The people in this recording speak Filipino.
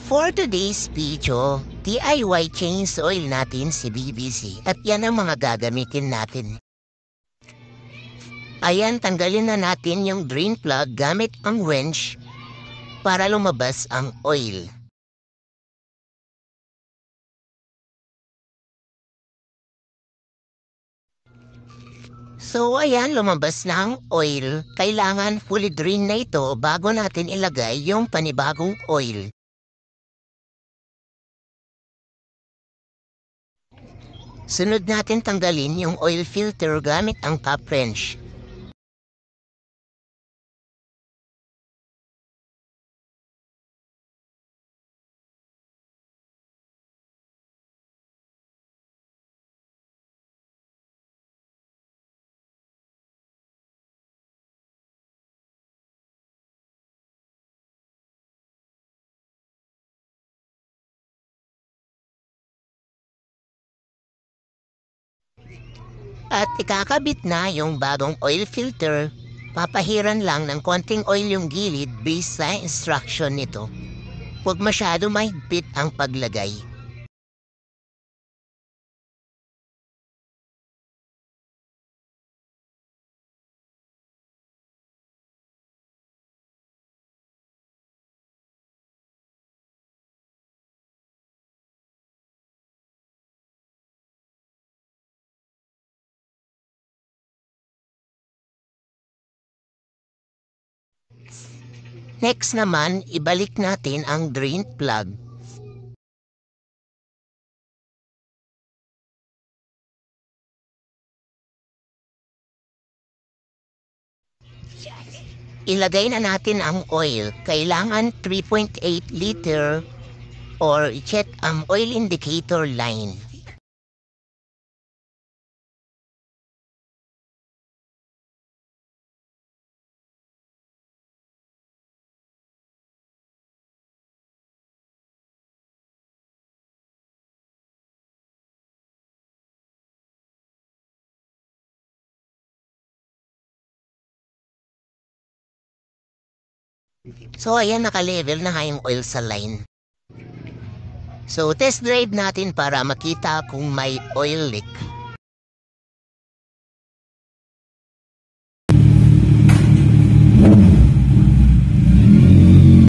For today's video, DIY change oil natin si BBC at yan ang mga gagamitin natin. Ayan, tanggalin na natin yung drain plug gamit ang wrench para lumabas ang oil. So ayan, lumabas na ang oil. Kailangan fully drain na ito bago natin ilagay yung panibagong oil. Sunod natin tanggalin yung oil filter gamit ang top wrench. At ikakabit na yung bagong oil filter. Papahiran lang ng konting oil yung gilid based sa instruction nito. Huwag masyado mahigpit ang paglagay. Next naman, ibalik natin ang drain plug. Ilagay na natin ang oil. Kailangan 3.8 liter or check ang oil indicator line. So ayan, naka-level na nga yung oil sa line. So test drive natin para makita kung may oil leak.